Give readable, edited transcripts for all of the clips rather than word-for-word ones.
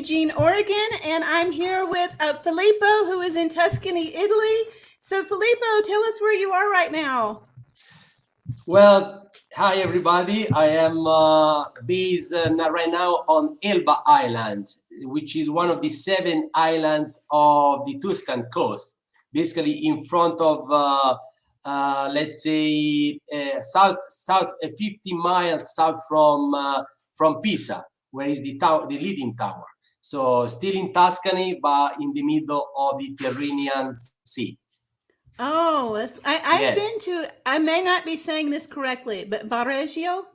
Eugene, Oregon, and I'm here with Filippo, who is in Tuscany, Italy. So, Filippo, tell us where you are right now. Well, hi everybody. I am based right now on Elba Island, which is one of the 7 islands of the Tuscan coast, basically in front of, let's say, south 50 miles south from Pisa, where is the leading tower. So still in Tuscany, but in the middle of the Tyrrhenian Sea. Oh, I've Yes. been to, I may not be saying this correctly, but Viareggio?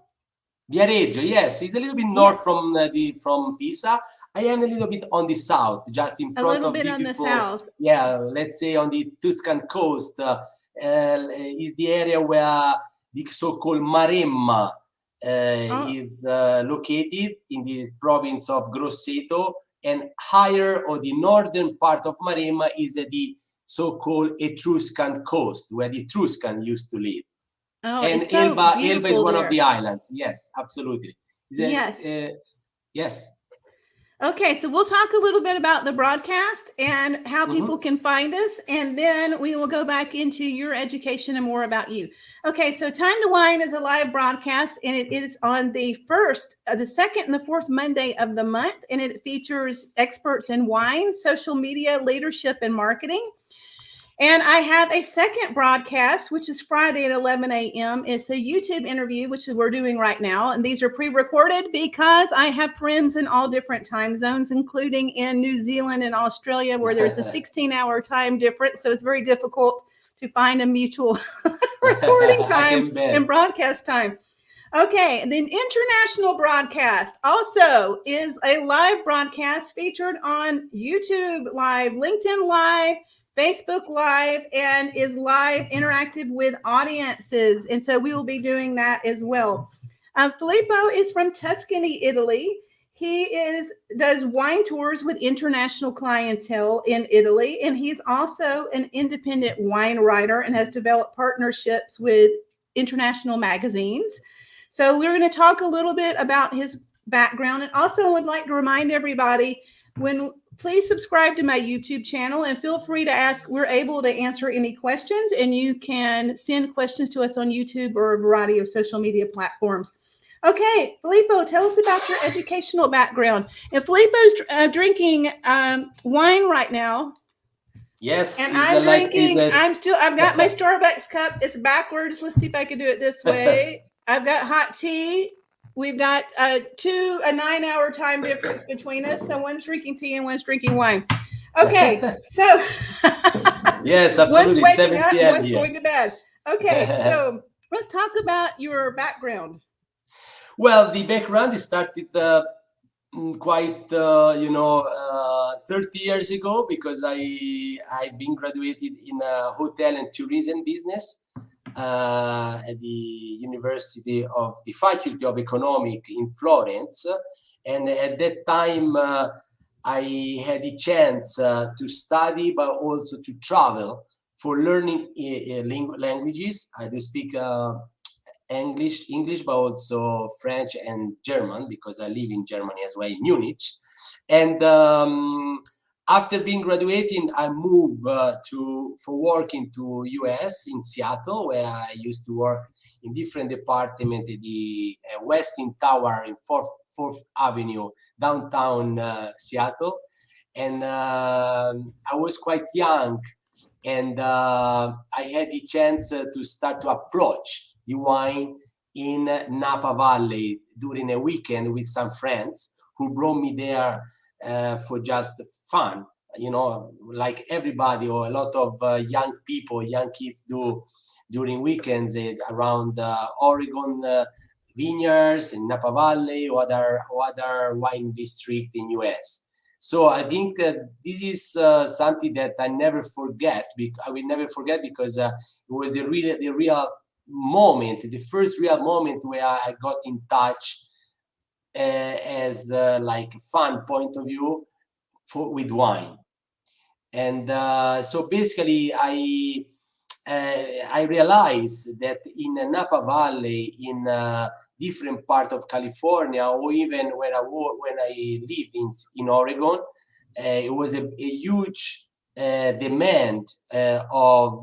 Viareggio, yes, it's a little bit north from Pisa. I am a little bit on the south, just in A front little of bit on the beautiful, south. yeah, let's say on the Tuscan coast is the area where the so-called Maremma is located in the province of Grosseto, and higher on the northern part of Maremma is the so-called Etruscan coast, where the Etruscan used to live. Oh, And it's so Elba is beautiful one there. of the islands. Yes, absolutely. Yes. Yes. Okay, so we'll talk a little bit about the broadcast and how people can find us, and then we will go back into your education and more about you. Okay, so Time to Wine is a live broadcast, and it is on the first, the second, and the fourth Monday of the month, and it features experts in wine, social media, leadership, and marketing. And I have a second broadcast, which is Friday at 11 a.m. It's a YouTube interview, which we're doing right now. And these are pre-recorded because I have friends in all different time zones, including in New Zealand and Australia, where there's a 16-hour time difference. So it's very difficult to find a mutual recording time and broadcast time. Okay, the international broadcast also is a live broadcast featured on YouTube Live, LinkedIn Live, Facebook Live, and is live interactive with audiences. And so we will be doing that as well. Filippo is from Tuscany, Italy. He does wine tours with international clientele in Italy, and he's also an independent wine writer and has developed partnerships with international magazines. So we're going to talk a little bit about his background, and also would like to remind everybody, please subscribe to my YouTube channel and feel free to ask. We're able to answer any questions, and you can send questions to us on YouTube or a variety of social media platforms. Okay, Filippo, tell us about your educational background. And Filippo's drinking wine right now. Yes, and I'm drinking. I've got my Starbucks cup. It's backwards. Let's see if I can do it this way. I've got hot tea. We've got a 9-hour time difference between us. So one's drinking tea and one's drinking wine. Okay, so yes, absolutely. One's waking up, one's going to bed. Okay, so let's talk about your background. Well, the background started quite 30 years ago, because I've been graduated in a hotel and tourism business at the University of the Faculty of Economic in Florence, and at that time I had the chance to study, but also to travel for learning languages. I do speak English, but also French and German, because I live in Germany as well, in Munich. And after being graduating, I moved for working to US in Seattle, where I used to work in different departments, the Westin Tower in 4th Avenue, downtown Seattle. And I was quite young, and I had the chance to start to approach the wine in Napa Valley during a weekend with some friends who brought me there for just fun, like everybody or a lot of young kids do during weekends around Oregon vineyards in Napa Valley or other wine district in US. So I think this is something that I never forget. I will never forget, because it was the real moment, the first real moment where I got in touch as like a fun point of view with wine. And so basically I realized that in Napa Valley, in the different part of California, or even when I lived in Oregon, it was a huge demand of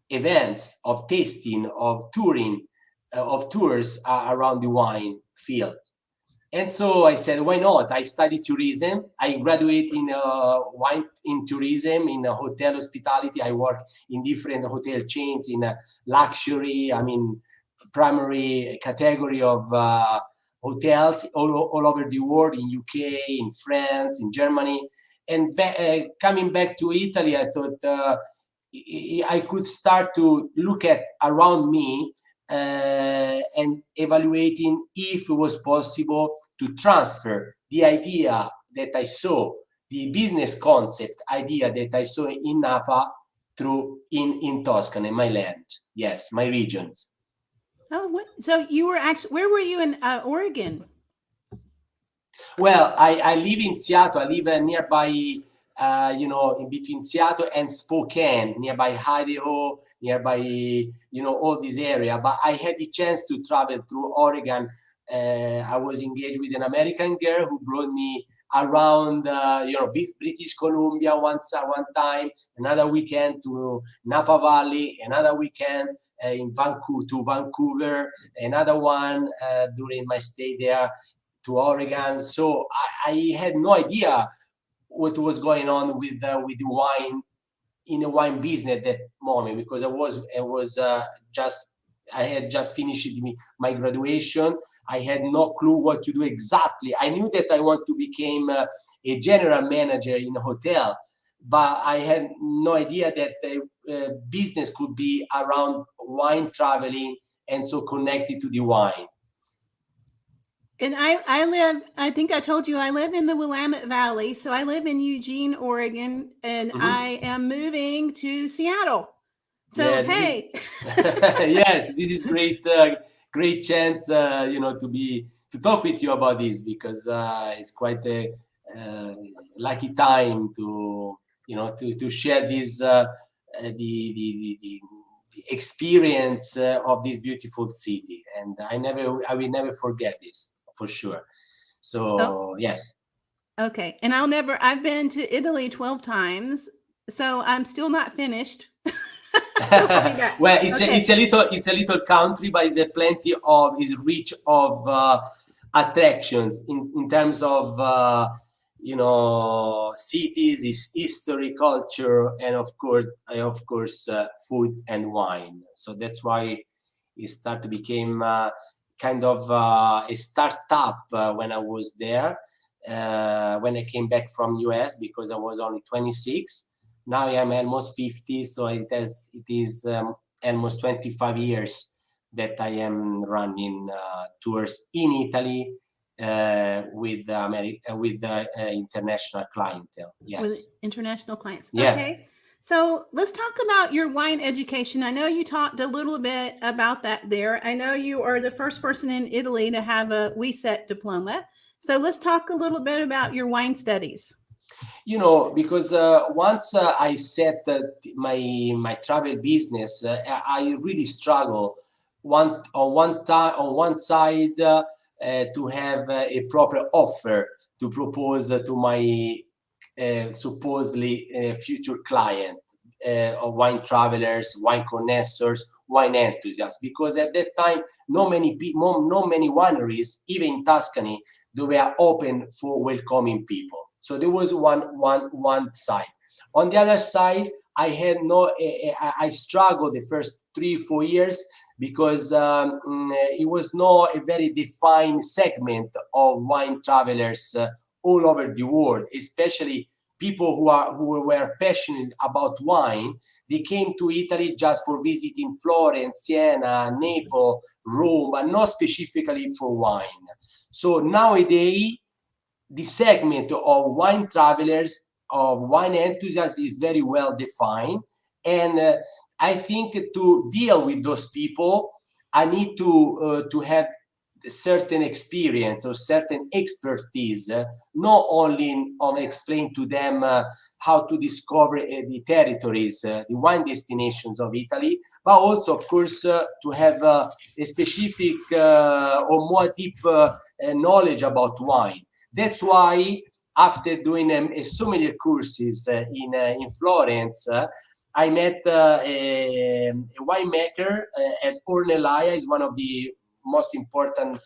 events, of tasting, of touring, of tours around the wine field. And so I said, why not? I studied tourism. I graduated in wine in tourism, in hotel hospitality. I work in different hotel chains in luxury, I mean, primary category of hotels all over the world, in UK, in France, in Germany. And coming back to Italy, I thought I could start to look at around me and evaluating if it was possible to transfer the idea that I saw, the business concept idea that I saw in Napa through in Tuscany, my land. Yes, my regions. Oh, so you were actually, where were you in Oregon? Well, I live in Seattle. I live nearby, in between Seattle and Spokane, nearby Idaho, nearby, all this area. But I had the chance to travel through Oregon. I was engaged with an American girl who brought me around, British Columbia one time, another weekend to Napa Valley, another weekend to Vancouver, another one during my stay there to Oregon. So I had no idea what was going on with the wine, in the wine business at that moment, because I had just finished my graduation. I had no clue what to do exactly. I knew that I want to become a general manager in a hotel, but I had no idea that business could be around wine traveling and so connected to the wine. And I think I told you, I live in the Willamette Valley. So I live in Eugene, Oregon, and I am moving to Seattle. So, Yeah, hey. Yes, this is great chance, to talk with you about this, because it's quite a lucky time to share this the experience of this beautiful city, and I will never forget this, for sure. So yes. Okay. And I've been to Italy 12 times, so I'm still not finished. Well, it's a little country, but is rich of attractions in terms of cities, its history, culture, and of course food and wine. So that's why it started to become kind of a startup when I was there, when I came back from US, because I was only 26. Now I am almost 50, so it is almost 25 years that I am running tours in Italy with international clientele. Yes, with international clients. Yeah. Okay. So let's talk about your wine education. I know you talked a little bit about that there. I know you are the first person in Italy to have a WSET diploma. So let's talk a little bit about your wine studies. Because once I set my travel business, I really struggle on one side to have a proper offer to propose to my supposedly future client of wine travelers, wine connoisseurs, wine enthusiasts, because at that time not many wineries, even in Tuscany, they were open for welcoming people. So there was one side. On the other side, I struggled the first 3-4 years, because it was not a very defined segment of wine travelers all over the world, especially people who were passionate about wine. They came to Italy just for visiting Florence, Siena, Naples, Rome, but not specifically for wine. So nowadays, the segment of wine travelers, of wine enthusiasts, is very well defined. And I think to deal with those people, I need to have certain experience or certain expertise, not only on explain to them how to discover the territories, the wine destinations of Italy, but also, of course, to have a specific or more deep knowledge about wine. That's why after doing sommelier courses in Florence, I met a winemaker at Ornellaia. Is one of the most important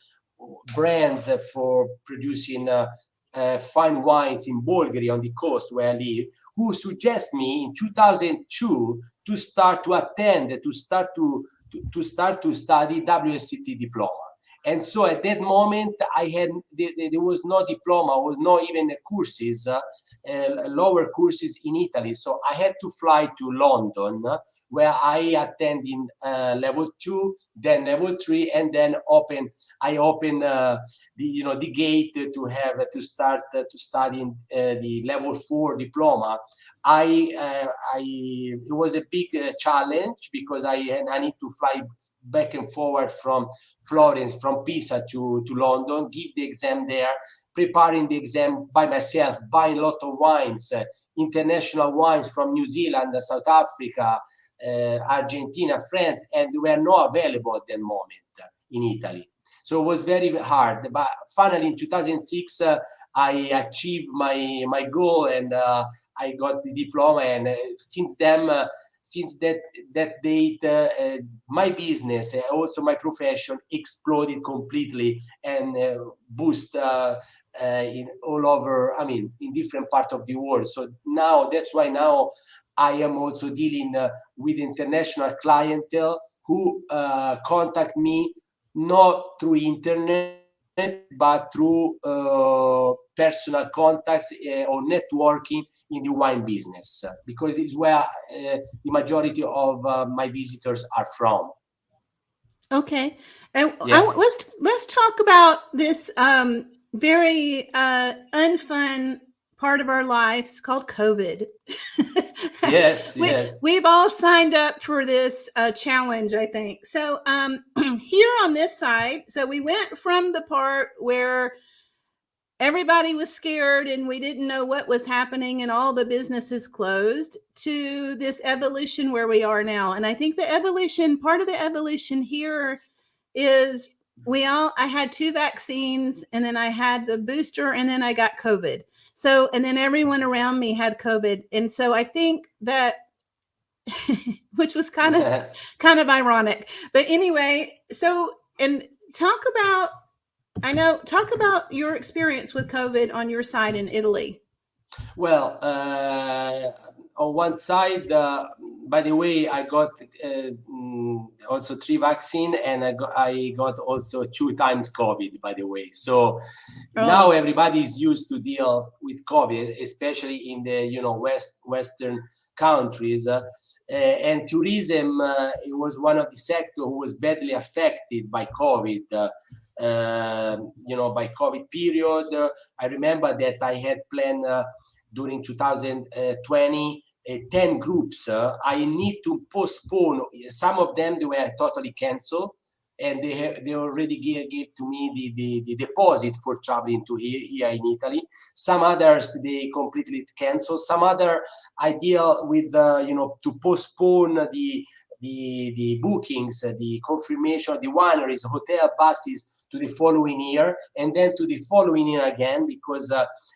brands for producing fine wines in Bulgaria on the coast where I live, who suggests me in 2002 to start to study WSET diploma. And so at that moment, there was no diploma or not even courses, lower courses in Italy. So I had to fly to London, where I attended level 2, then level 3, and then I opened the gate to start to study the level 4 diploma. It was a big challenge because I need to fly back and forward from Florence, from Pisa to London, give the exam there, preparing the exam by myself, buying a lot of wines, international wines from New Zealand, South Africa, Argentina, France, and they were not available at that moment in Italy. So it was very hard. But finally, in 2006, I achieved my goal and I got the diploma. And since that date, my business, also my profession, exploded completely and boost in all over. I mean, in different parts of the world. So now that's why now I am also dealing with international clientele who contact me not through internet but through personal contacts or networking in the wine business, because it's where the majority of my visitors are from. Okay, and Yeah. let's talk about this very unfun part of our lives called COVID. Yes, yes. We've all signed up for this challenge, I think. So here on this side, so we went from the part where everybody was scared and we didn't know what was happening and all the businesses closed, to this evolution where we are now. And I think part of the evolution here is I had 2 vaccines, and then I had the booster, and then I got COVID. So, and then everyone around me had COVID. And so I think that, which was kind of ironic, but anyway, so, and talk about your experience with COVID on your side in Italy. Well, on one side, by the way, I got also 3 vaccine, and I got also 2 times COVID, by the way. So now everybody is used to deal with COVID, especially in the Western countries. And tourism, it was one of the sectors who was badly affected by COVID. By COVID period. I remember that I had planned during 2020 10 groups. I need to postpone. Some of them, they were totally canceled, and they already gave to me the deposit for traveling to here in Italy. Some others, they completely canceled. Some other I deal with to postpone the bookings, the confirmation, the wineries, hotel, buses to the following year, and then to the following year again, because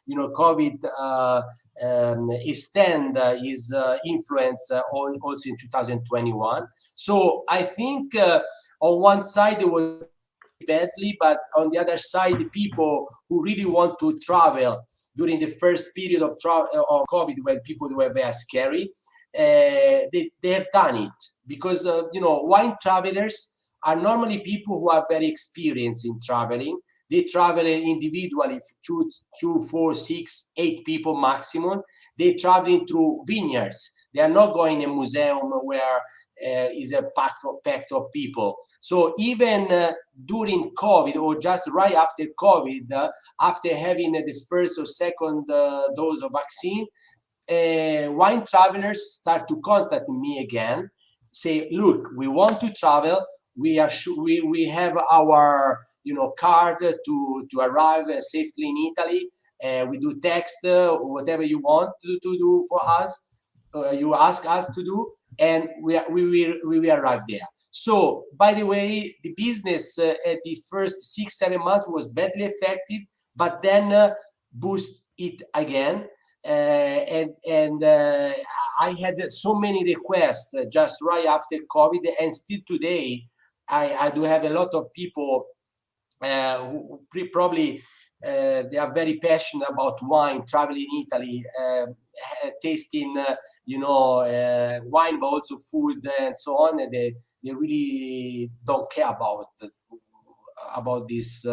COVID extend his influence also in 2021. So I think on one side it was badly, but on the other side, the people who really want to travel during the first period of COVID, when people were very scary, they have done it, because wine travelers are normally people who are very experienced in traveling. They travel individually, 2, 4, 6, 8 people maximum. They traveling through vineyards. They are not going in a museum where is a packed of people. So even during COVID, or just right after COVID, after having the first or second dose of vaccine, wine travelers start to contact me again, say, look, we want to travel. we are we have our card to arrive safely in Italy. We do text whatever you want to do for us. You ask us to do, and we will arrive there. So, by the way, the business at the first 6-7 months was badly affected, but then boost it again. And I had so many requests just right after COVID, and still today, I do have a lot of people who probably they are very passionate about wine, traveling in Italy, tasting, wine, but also food and so on. And they really don't care about this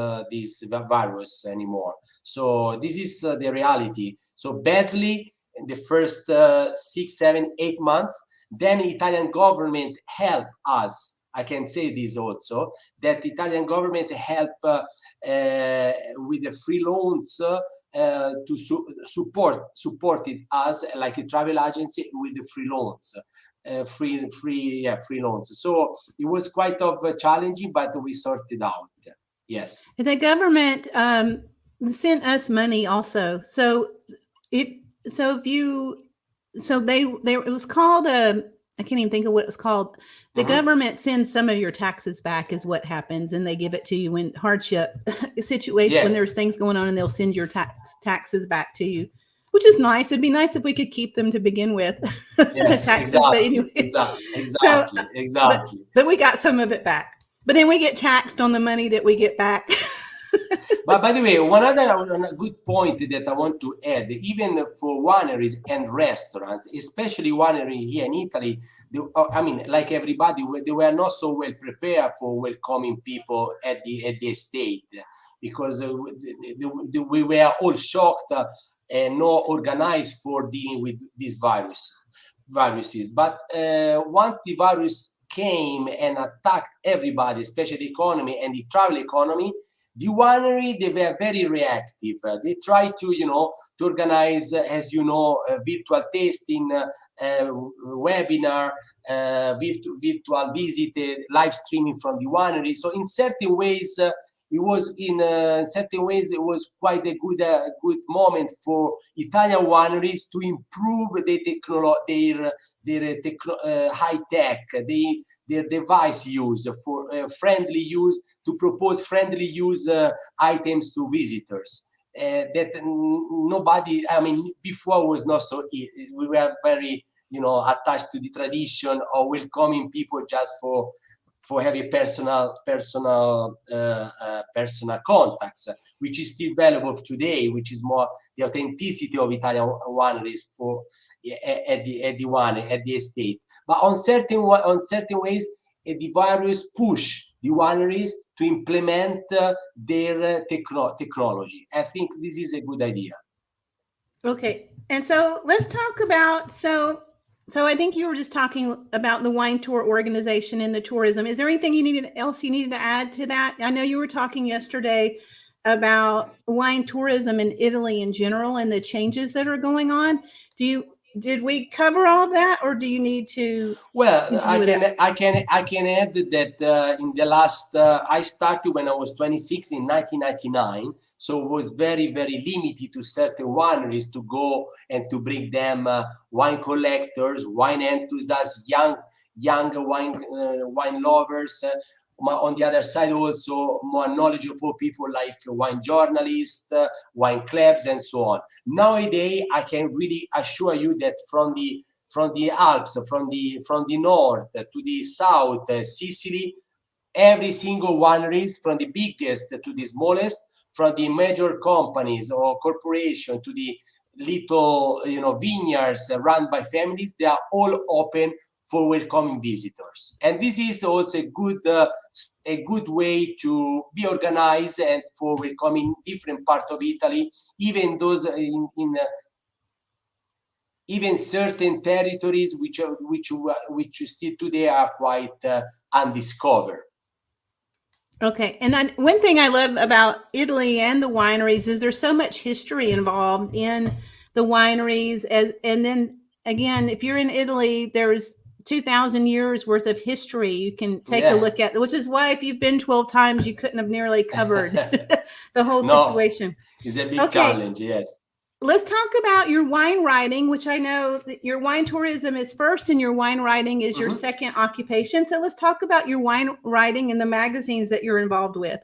virus anymore. So this is the reality. So badly in the first 6, 7, 8 months. Then the Italian government helped us. I can say this also, that the Italian government helped with the free loans to supported us, like a travel agency, with the free loans. Free loans. So it was quite challenging, but we sorted out. Yes. The government sent us money also. So it was called I can't even think of what it was called. The government sends some of your taxes back is what happens, and they give it to you in hardship situation when there's things going on, and they'll send your taxes back to you, which is nice. It'd be nice if we could keep them to begin with. Yes, taxes, exactly, but anyway. Exactly. But we got some of it back. But then we get taxed on the money that we get back. But by the way, one other good point that I want to add, even for wineries and restaurants, especially winery here in Italy, like everybody, they were not so well prepared for welcoming people at the estate, because we were all shocked and not organized for dealing with these viruses. But once the virus came and attacked everybody, especially the economy and the travel economy, the winery, they were very reactive. They tried to organize, as virtual tasting, webinar, virtual visit, live streaming from the winery. So in certain ways, it was quite a good moment for Italian wineries to improve their high tech, their device use for friendly use, to propose friendly use items to visitors. That nobody, before was not so easy. We were very, attached to the tradition of welcoming people just for having personal contacts, which is still valuable today, which is more the authenticity of Italian wineries at the estate. But on certain ways, the virus push the wineries to implement their technology. I think this is a good idea. Okay, and so let's talk about So I think you were just talking about the wine tour organization and the tourism. Is there anything else you needed to add to that? I know you were talking yesterday about wine tourism in Italy in general and the changes that are going on. Did we cover all of that, or do you need to? Well, I can add that in the last I started when I was 26 in 1999, so it was very, very limited to certain wineries to go and to bring them wine collectors, wine enthusiasts, young wine lovers. On the other side, also more knowledgeable people like wine journalists, wine clubs, and so on. Nowadays, I can really assure you that from the Alps, from the north to the south, Sicily, every single wineries, from the biggest to the smallest, from the major companies or corporation to the little vineyards run by families, they are all open for welcoming visitors. And this is also a good way to be organized and for welcoming different parts of Italy, even those even certain territories which still today are quite undiscovered. Okay, and then one thing I love about Italy and the wineries is there's so much history involved in the wineries, and then again, if you're in Italy, there's 2,000 years worth of history you can take a look at, which is why if you've been 12 times, you couldn't have nearly covered the whole situation. It's a big challenge, yes. Let's talk about your wine writing, which I know that your wine tourism is first and your wine writing is your second occupation. So let's talk about your wine writing and the magazines that you're involved with.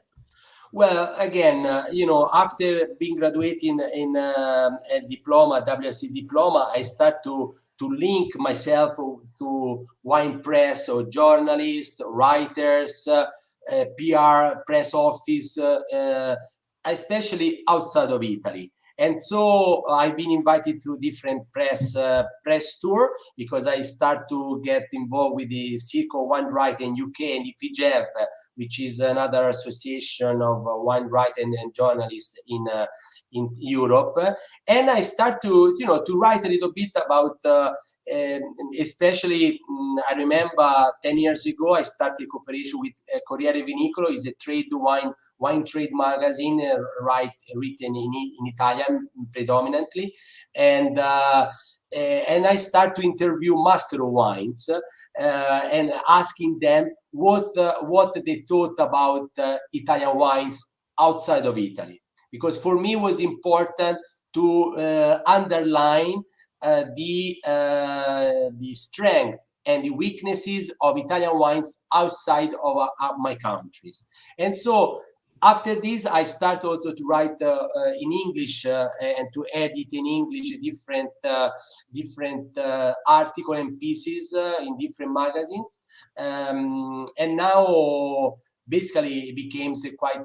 Well, again, after being graduating in a diploma, WSC diploma, I start to link myself to wine press or journalists, writers, PR, press office, especially outside of Italy. And so I've been invited to different press tour because I start to get involved with the Circle of Wine Writing in UK and the FIGEV, which is another association of wine writers and journalists in Europe. And I start to write a little bit about, especially I remember 10 years ago, I started cooperation with Corriere Vinicolo, is a wine trade magazine, written in Italian predominantly. And I start to interview master of wines and asking them what they thought about Italian wines outside of Italy. Because for me it was important to underline the strength and the weaknesses of Italian wines outside of my countries. And so after this, I start also to write in English and to edit in English different articles and pieces in different magazines. And now basically it became a quite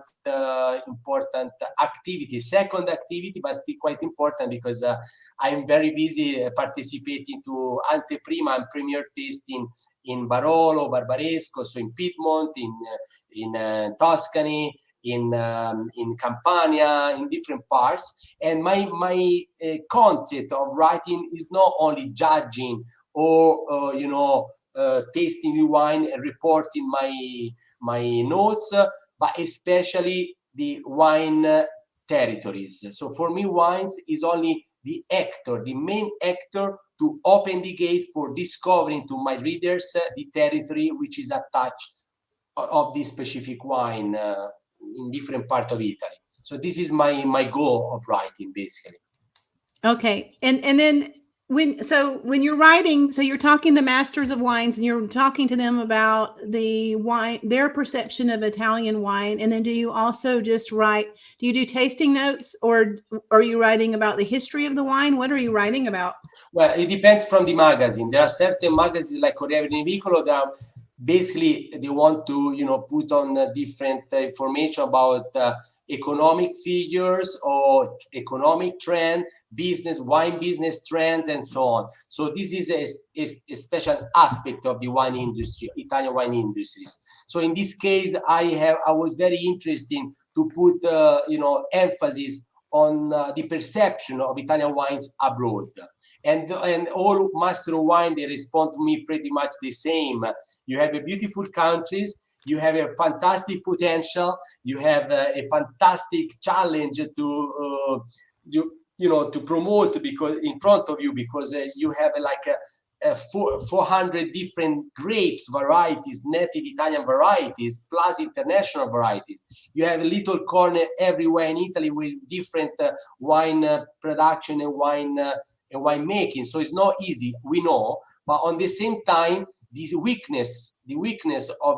important activity, second activity, but still quite important because I'm very busy participating to anteprima and premier tasting in Barolo, Barbaresco, so in Piedmont, in Tuscany, in Campania, in different parts. And my concept of writing is not only judging or tasting the wine and reporting my notes, but especially the wine territories. So for me, wines is only the main actor to open the gate for discovering to my readers the territory which is attached of this specific wine in different part of Italy. So this is my goal of writing, basically. Okay, and then when you're writing, so you're talking to masters of wines and you're talking to them about the wine, their perception of Italian wine, and then do you also just write? Do you do tasting notes, or are you writing about the history of the wine? What are you writing about? Well, it depends from the magazine. There are certain magazines like Corriere Vinicolo that basically they want to put on different information about economic figures or economic trend, wine business trends, and so on. So this is a special aspect of the wine industry, Italian wine industries. So in this case, I was very interested to put emphasis on the perception of Italian wines abroad. And all master of wine, they respond to me pretty much the same. You have a beautiful countries, you have a fantastic potential, you have a fantastic challenge to to promote because in front of you, because you have like 400 different grapes varieties, native Italian varieties, plus international varieties. You have a little corner everywhere in Italy with different wine production and wine making. So it's not easy, we know, but on the same time, the weakness of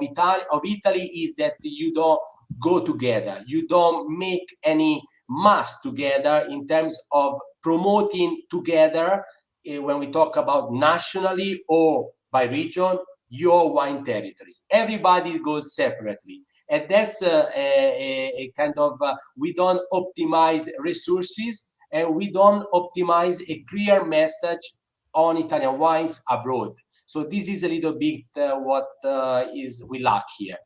Italy is that you don't go together. You don't make any mass together in terms of promoting together when we talk about nationally or by region, your wine territories. Everybody goes separately. And that's a kind of, we don't optimize resources and we don't optimize a clear message on Italian wines abroad. So this is a little bit what we lack here.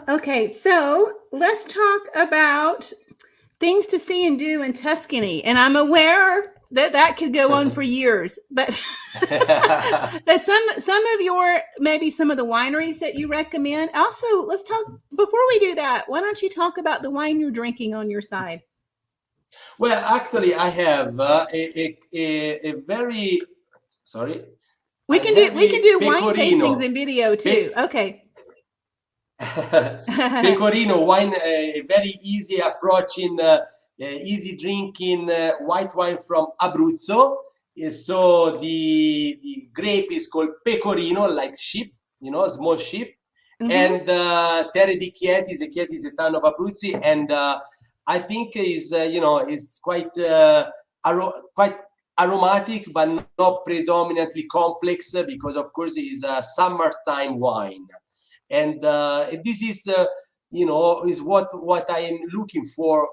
Okay, so let's talk about things to see and do in Tuscany. And I'm aware that could go on for years, but but some of your, maybe some of the wineries that you recommend. Also, let's talk, before we do that, why don't you talk about the wine you're drinking on your side? Well, actually, I have a very, sorry, We can do wine tastings in video too. Okay. Pecorino wine, a very easy approaching, easy drinking white wine from Abruzzo. So the grape is called pecorino, like sheep, small sheep. And Terre di Chieti is a town of Abruzzi, and I think is is quite quite aromatic, but not predominantly complex, because of course it is a summertime wine. And this is is what I am looking for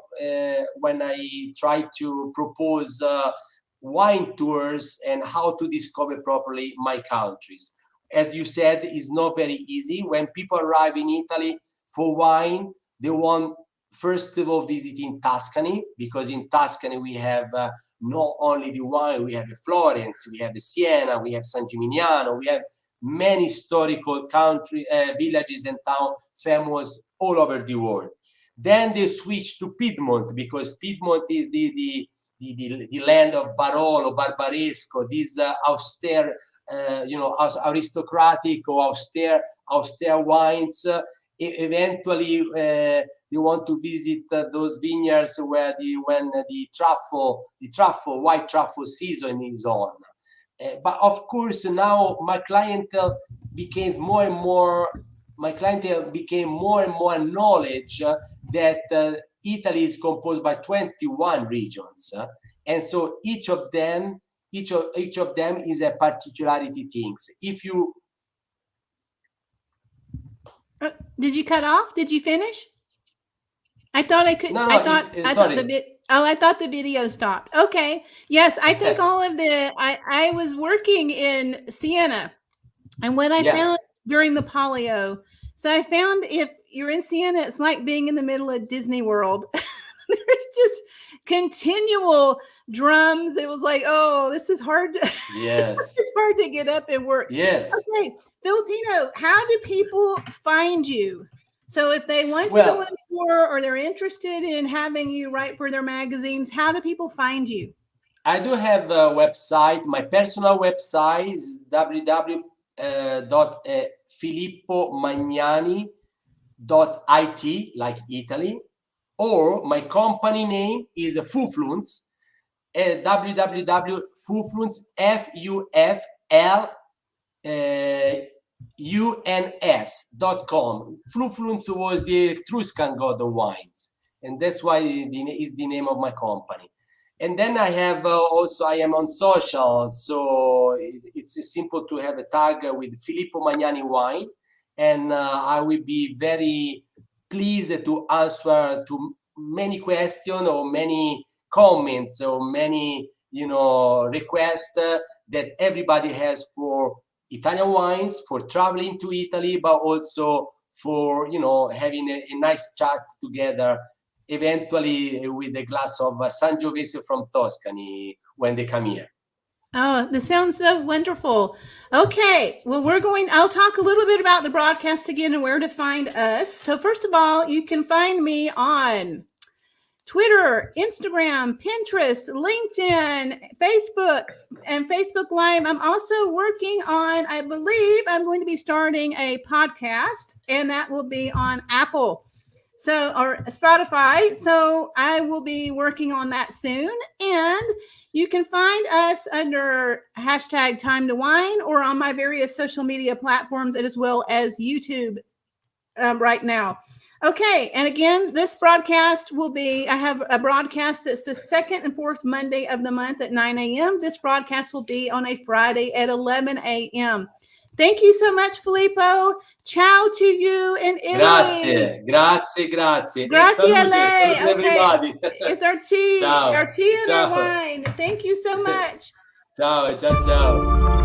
when I try to propose wine tours and how to discover properly my countries. As you said, it's not very easy. When people arrive in Italy for wine, they want first of all visiting Tuscany, because in Tuscany we have not only the wine, we have Florence, we have Siena, we have San Gimignano, we have many historical country villages and towns famous all over the world. Then they switch to Piedmont, because Piedmont is the land of Barolo, Barbaresco, these austere, aristocratic or austere wines. Eventually, you want to visit those vineyards when the white truffle season is on. But of course, now my clientele became more and more knowledge that Italy is composed by 21 regions, and so each of them is a particularity things. If you did you cut off? Did you finish? I thought I could. No, I thought the video stopped. Okay. Yes, I think all of I was working in Siena, and what I found during the polio, so I found if you're in Siena, it's like being in the middle of Disney World. There's just continual drums. It was like, oh, this is hard. Yes. It's hard to get up and work. Yes. Okay. Filippo, how do people find you? So if they want to go on a tour or they're interested in having you write for their magazines, how do people find you? I do have a website. My personal website is www.filippomagnani.it, like Italy, or my company name is Fufluence, www.fufluence.com. Fufluence was the Etruscan god of wines, and that's why is the name of my company. And then I have I am on social, so it's simple to have a tag with Filippo Magnani Wine, and I will be very pleased to answer to many questions or many comments or many requests that everybody has for Italian wines, for traveling to Italy, but also for having a nice chat together, eventually with a glass of Sangiovese from Tuscany when they come here. Oh, this sounds so wonderful. Okay, well, I'll talk a little bit about the broadcast again and where to find us. So first of all, you can find me on Twitter, Instagram, Pinterest, LinkedIn, Facebook, and Facebook Live. I'm also working on, I believe I'm going to be starting a podcast, and that will be on Apple. Or Spotify. So I will be working on that soon. And you can find us under hashtag Time to Wine or on my various social media platforms, as well as YouTube right now. Okay. And again, this broadcast I have a broadcast that's the second and fourth Monday of the month at 9 a.m. This broadcast will be on a Friday at 11 a.m. Thank you so much, Filippo. Ciao to you in Italy. Grazie. Grazie a lei. Okay. Everybody. It's our tea. Ciao. Our tea and Ciao. our wine. Thank you so much. Ciao.